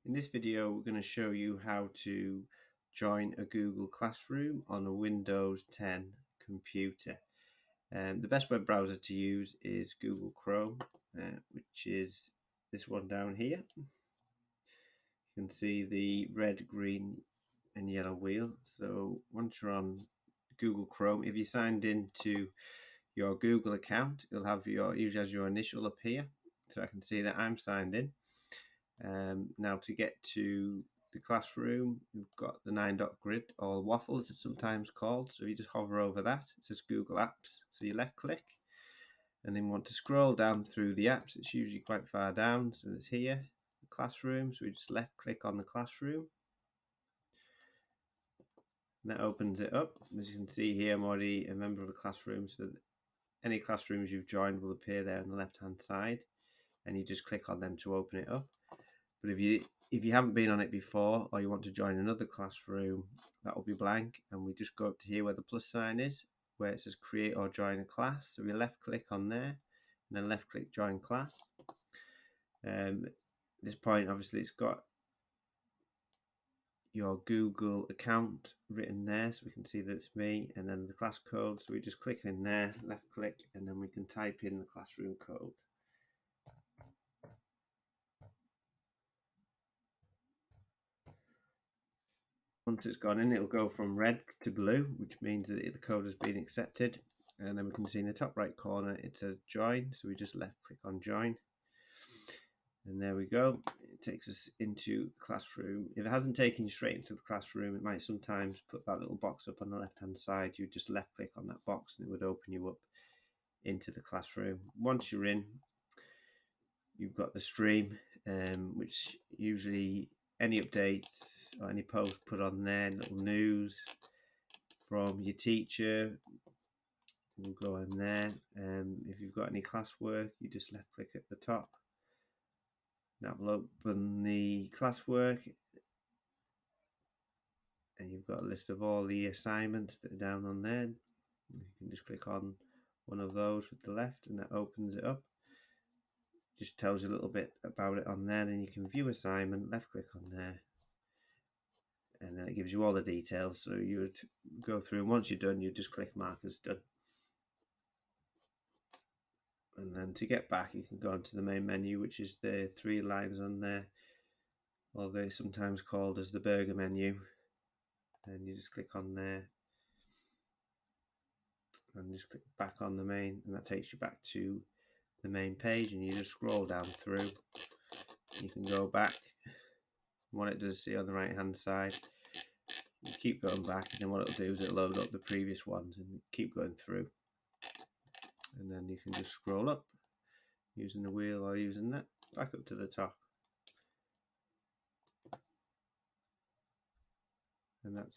In this video, we're going to show you how to join a Google Classroom on a Windows 10 computer. The best web browser to use is Google Chrome, which is this one down here. You can see the red, green and yellow wheel. So once you're on Google Chrome, if you signed into your Google account, you'll have usually as your initial up here. So I can see that I'm signed in. Now to get to the classroom, you've got the 9-dot grid, or waffle as it's sometimes called. So you just hover over that. It says Google Apps. So you left click and then want to scroll down through the apps. It's usually quite far down. So it's here, the classroom. So we just left click on the classroom. And that opens it up. As you can see here, I'm already a member of a classroom. So any classrooms you've joined will appear there on the left hand side. And you just click on them to open it up. But if you haven't been on it before, or you want to join another classroom, that will be blank, and we just go up to here where the plus sign is, where it says create or join a class. So we left click on there and then left click join class. At this point, obviously it's got your Google account written there, so we can see that it's me, and then the class code. So we just click in there, left click, and then we can type in the classroom code. Once it's gone in, it'll go from red to blue, which means that the code has been accepted. And then we can see in the top right corner it says join, so we just left click on join, and there we go. It takes us into the classroom. If it hasn't taken you straight into the classroom, it might sometimes put that little box up on the left hand side. You just left click on that box and it would open you up into the classroom. Once you're in, you've got the stream, which usually any updates or any post put on there, little news from your teacher will go in there. If you've got any classwork, you just left click at the top. That will open the classwork, and you've got a list of all the assignments that are down on there. You can just click on one of those with the left and that opens it up. Just tells you a little bit about it on there. Then you can view assignment, left click on there, and then it gives you all the details. So you would go through, and once you're done, you just click mark as done. And then to get back, you can go into the main menu, which is the 3 lines on there, or they're sometimes called as the burger menu. And you just click on there and just click back on the main, and that takes you back to the main page, and you just scroll down through. You can go back. What it does see on the right hand side, you keep going back, and then what it'll do is it'll load up the previous ones and keep going through, and then you can just scroll up using the wheel or using that back up to the top, and that's it.